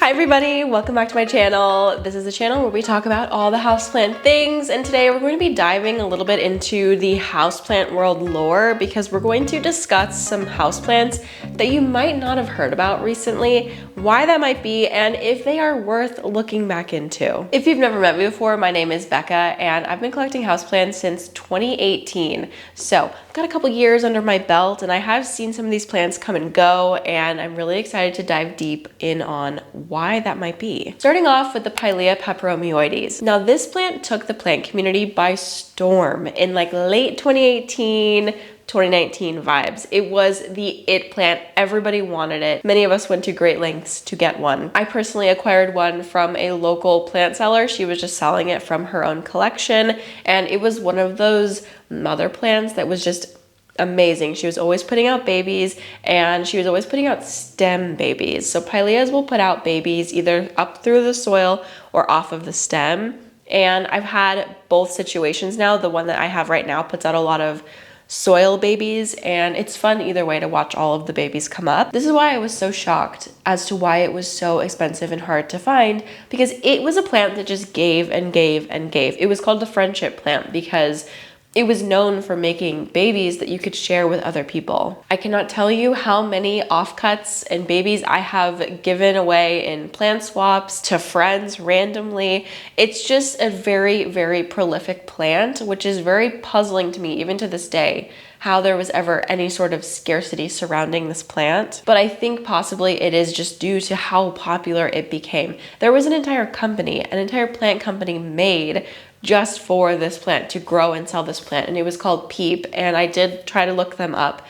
Hi everybody, welcome back to my channel. This is a channel where we talk about all the houseplant things, and today we're going to be diving a little bit into the houseplant world lore because we're going to discuss some houseplants that you might not have heard about recently, why that might be, and if they are worth looking back into. If you've never met me before, my name is Becca and I've been collecting houseplants since 2018. So I've got a couple years under my belt and I have seen some of these plants come and go, and I'm really excited to dive deep in on why that might be. Starting off with the Pilea Peperomioides. Now this plant took the plant community by storm in like late 2018, 2019 vibes. It was the it plant. Everybody wanted it. Many of us went to great lengths to get one. I personally acquired one from a local plant seller. She was just selling it from her own collection, and it was one of those mother plants that was just amazing. She was always putting out babies, and she was always putting out stem babies. So Pileas will put out babies either up through the soil or off of the stem. And I've had both situations now. The one that I have right now puts out a lot of soil babies, and it's fun either way to watch all of the babies come up. This is why I was so shocked as to why it was so expensive and hard to find, because it was a plant that just gave and gave and gave. It was called the friendship plant because it was known for making babies that you could share with other people. I cannot tell you how many offcuts and babies I have given away in plant swaps to friends randomly. It's just a very, very prolific plant, which is very puzzling to me even to this day, how there was ever any sort of scarcity surrounding this plant. But I think possibly it is just due to how popular it became. There was an entire company, an entire plant company made just for this plant, to grow and sell this plant, and it was called Peep, and I did try to look them up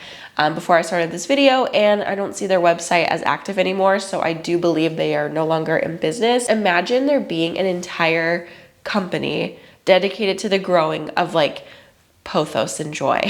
before I started this video, and I don't see their website as active anymore, so I do believe they are no longer in business. Imagine there being an entire company dedicated to the growing of like pothos and joy.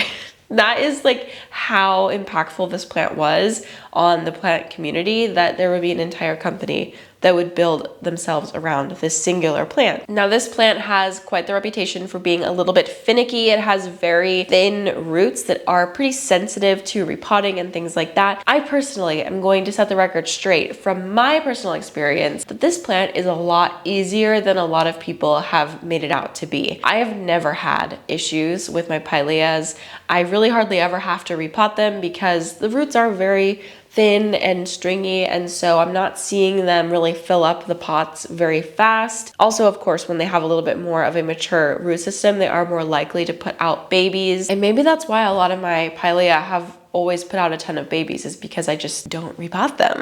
That is like how impactful this plant was on the plant community, that there would be an entire company that would build themselves around this singular plant. Now this plant has quite the reputation for being a little bit finicky. It has very thin roots that are pretty sensitive to repotting and things like that. I personally am going to set the record straight from my personal experience that this plant is a lot easier than a lot of people have made it out to be. I have never had issues with my Pileas. I really hardly ever have to repot them because the roots are very thin and stringy, and so I'm not seeing them really fill up the pots very fast. Also, of course, when they have a little bit more of a mature root system, they are more likely to put out babies, and maybe that's why a lot of my Pilea have always put out a ton of babies, is because I just don't repot them.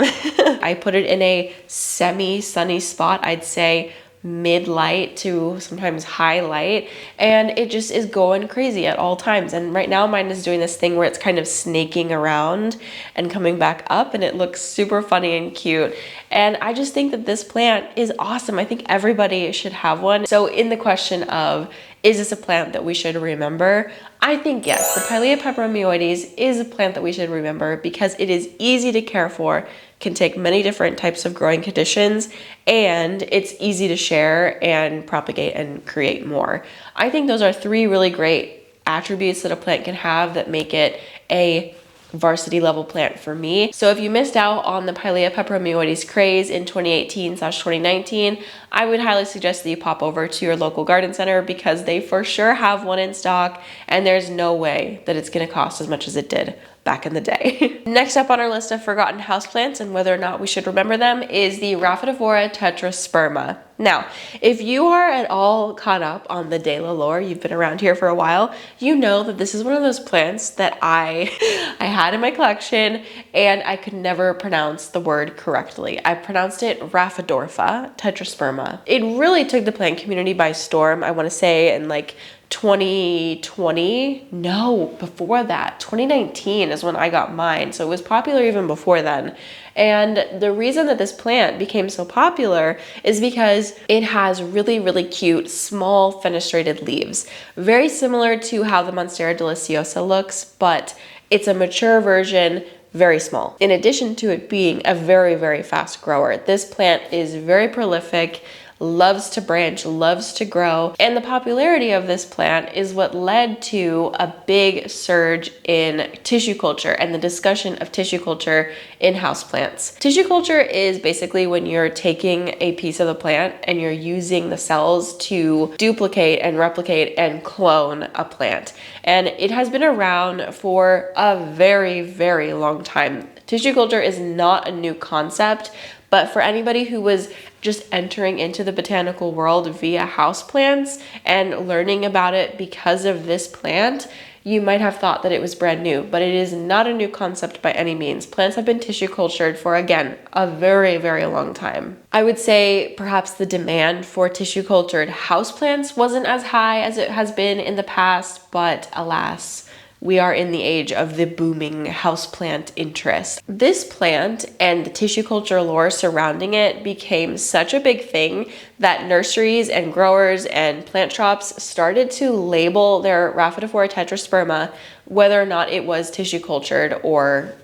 I put it in a semi-sunny spot, I'd say mid-light to sometimes high light, and it just is going crazy at all times. And right now mine is doing this thing where it's kind of snaking around and coming back up, and it looks super funny and cute. And I just think that this plant is awesome. I think everybody should have one. So in the question of, is this a plant that we should remember? I think yes, the Pilea Peperomioides is a plant that we should remember because it is easy to care for, can take many different types of growing conditions, and it's easy to share and propagate and create more. I think those are three really great attributes that a plant can have that make it a varsity level plant for me. So if you missed out on the Pilea Peperomioides craze in 2018/2019, I would highly suggest that you pop over to your local garden center because they for sure have one in stock, and there's no way that it's going to cost as much as it did back in the day. Next up on our list of forgotten houseplants and whether or not we should remember them is the Rhapidor Tetrasperma. Now, if you are at all caught up on the Dela lore, you've been around here for a while, you know that this is one of those plants that I had in my collection and I could never pronounce the word correctly. I pronounced it Rhaphidophora Tetrasperma. It really took the plant community by storm, I want to say, in like 2020, no, before that, 2019 is when I got mine. So it was popular even before then. And the reason that this plant became so popular is because it has really, really cute, small fenestrated leaves. Very similar to how the Monstera deliciosa looks, but it's a mature version, very small. In addition to it being a very, very fast grower, this plant is very prolific. loves to branch, loves to grow. And the popularity of this plant is what led to a big surge in tissue culture and the discussion of tissue culture in houseplants. Tissue culture is basically when you're taking a piece of the plant and you're using the cells to duplicate and replicate and clone a plant. And it has been around for a very, very long time. Tissue culture is not a new concept, but for anybody who was just entering into the botanical world via houseplants and learning about it because of this plant, you might have thought that it was brand new, but it is not a new concept by any means. Plants have been tissue cultured for, again, a very, very long time. I would say perhaps the demand for tissue cultured houseplants wasn't as high as it has been in the past, but alas, we are in the age of the booming houseplant interest. This plant and the tissue culture lore surrounding it became such a big thing that nurseries and growers and plant shops started to label their Rhaphidophora tetrasperma, whether or not it was tissue cultured or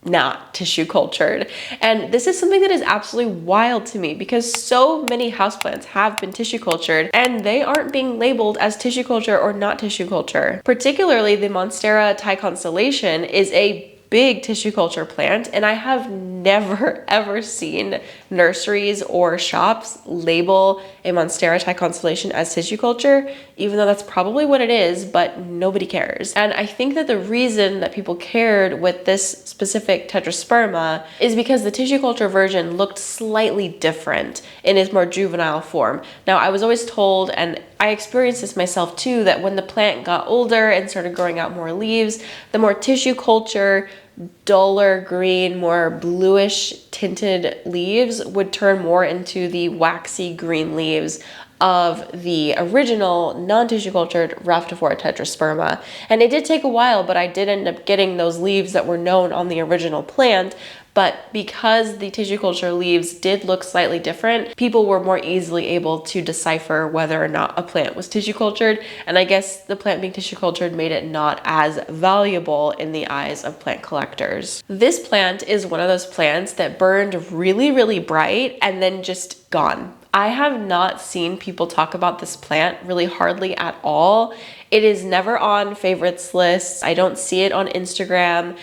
not tissue cultured. And this is something that is absolutely wild to me because so many houseplants have been tissue cultured and they aren't being labeled as tissue culture or not tissue culture. Particularly the Monstera Thai constellation is a big tissue culture plant, and I have never ever seen nurseries or shops label a Monstera Thai constellation as tissue culture, even though that's probably what it is, but nobody cares. And I think that the reason that people cared with this specific tetrasperma is because the tissue culture version looked slightly different in its more juvenile form. Now, I was always told, and I experienced this myself too, that when the plant got older and started growing out more leaves, the more tissue culture, duller green, more bluish tinted leaves would turn more into the waxy green leaves of the original non-tissue cultured Rhaphidophora tetrasperma. And it did take a while, but I did end up getting those leaves that were known on the original plant. But because the tissue culture leaves did look slightly different, people were more easily able to decipher whether or not a plant was tissue cultured. And I guess the plant being tissue cultured made it not as valuable in the eyes of plant collectors. This plant is one of those plants that burned really, really bright and then just gone. I have not seen people talk about this plant really hardly at all. It is never on favorites lists. I don't see it on Instagram.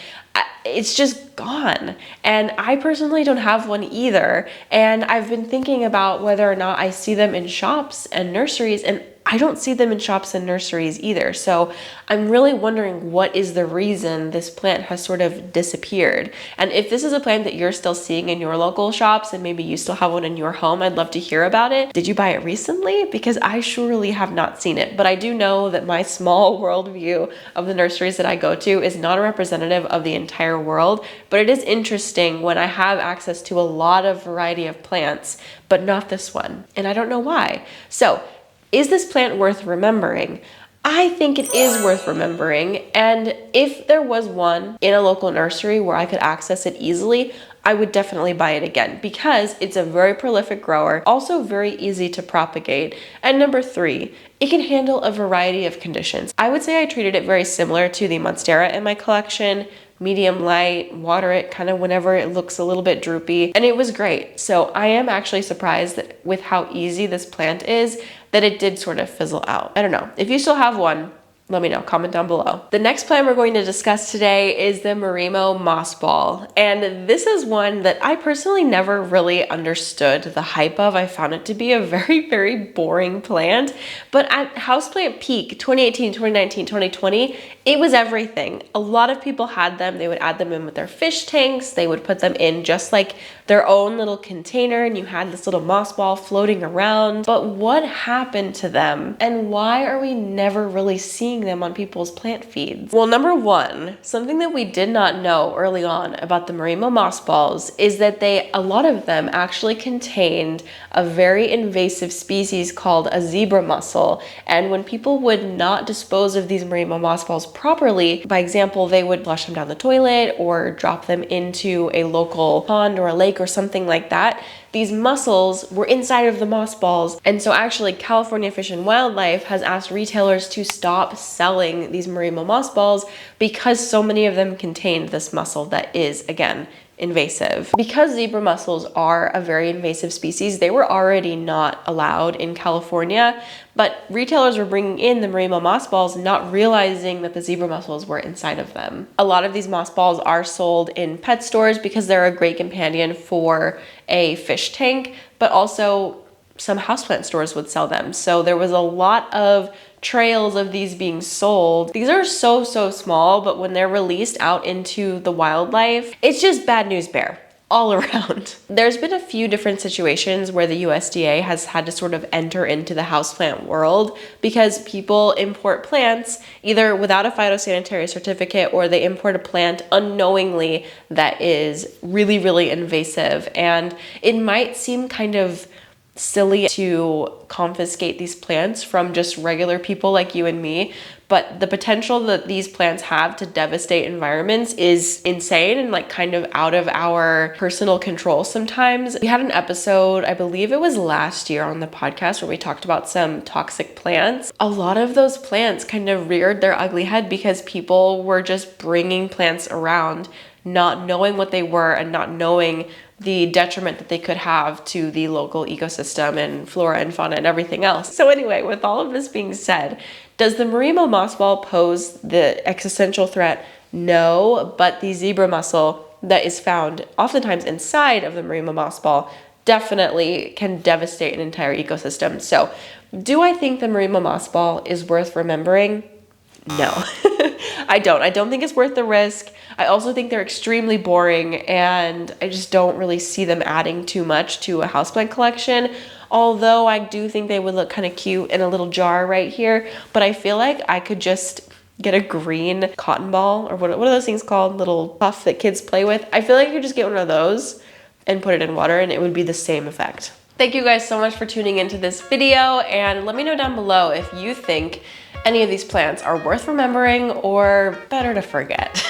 It's just gone. And I personally don't have one either. And I've been thinking about whether or not I see them in shops and nurseries, and I don't see them in shops and nurseries either. So I'm really wondering what is the reason this plant has sort of disappeared. And if this is a plant that you're still seeing in your local shops and maybe you still have one in your home, I'd love to hear about it. Did you buy it recently? Because I surely have not seen it. But I do know that my small worldview of the nurseries that I go to is not a representative of the entire world. But it is interesting when I have access to a lot of variety of plants, but not this one. And I don't know why. So, is this plant worth remembering? I think it is worth remembering, and if there was one in a local nursery where I could access it easily, I would definitely buy it again because it's a very prolific grower, also very easy to propagate, and number 3, it can handle a variety of conditions. I would say I treated it very similar to the Monstera in my collection. Medium light, water it kind of whenever it looks a little bit droopy, and it was great. So I am actually surprised that with how easy this plant is, that it did sort of fizzle out. I don't know. If you still have one, let me know, comment down below. The next plant we're going to discuss today is the Marimo Moss Ball. And this is one that I personally never really understood the hype of. I found it to be a very, very boring plant. But at houseplant peak 2018, 2019, 2020, it was everything. A lot of people had them. They would add them in with their fish tanks. They would put them in just like their own little container, and you had this little moss ball floating around. But what happened to them? And why are we never really seeing them on people's plant feeds? Well, number 1, something that we did not know early on about the Marimo Moss Balls is that a lot of them actually contained a very invasive species called a zebra mussel. And when people would not dispose of these Marimo Moss Balls properly, by example, they would flush them down the toilet or drop them into a local pond or a lake or something like that, these mussels were inside of the moss balls. And so actually California Fish and Wildlife has asked retailers to stop selling these Marimo Moss Balls because so many of them contained this mussel that is, again, invasive. Because zebra mussels are a very invasive species, they were already not allowed in California, but retailers were bringing in the Marimo Moss Balls, not realizing that the zebra mussels were inside of them. A lot of these moss balls are sold in pet stores because they're a great companion for a fish tank, but also some houseplant stores would sell them. So there was a lot of trails of these being sold. These are so small, but when they're released out into the wildlife, it's just bad news bear all around. There's been a few different situations where the USDA has had to sort of enter into the houseplant world because people import plants either without a phytosanitary certificate, or they import a plant unknowingly that is really invasive. And it might seem kind of silly to confiscate these plants from just regular people like you and me, but the potential that these plants have to devastate environments is insane and like kind of out of our personal control sometimes. We had an episode, I believe it was last year on the podcast, where we talked about some toxic plants. A lot of those plants kind of reared their ugly head because people were just bringing plants around, not knowing what they were and not knowing the detriment that they could have to the local ecosystem and flora and fauna and everything else. So anyway, with all of this being said, does the Marimo Moss Ball pose the existential threat? No, but the zebra mussel that is found oftentimes inside of the Marimo Moss Ball definitely can devastate an entire ecosystem. So do I think the Marimo Moss Ball is worth remembering? No, I don't. I don't think it's worth the risk. I also think they're extremely boring, and I just don't really see them adding too much to a houseplant collection. Although I do think they would look kind of cute in a little jar right here, but I feel like I could just get a green cotton ball, or what are those things called? Little puff that kids play with. I feel like you could just get one of those and put it in water and it would be the same effect. Thank you guys so much for tuning into this video, and let me know down below if you think any of these plants are worth remembering or better to forget.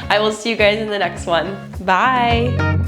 I will see you guys in the next one. Bye.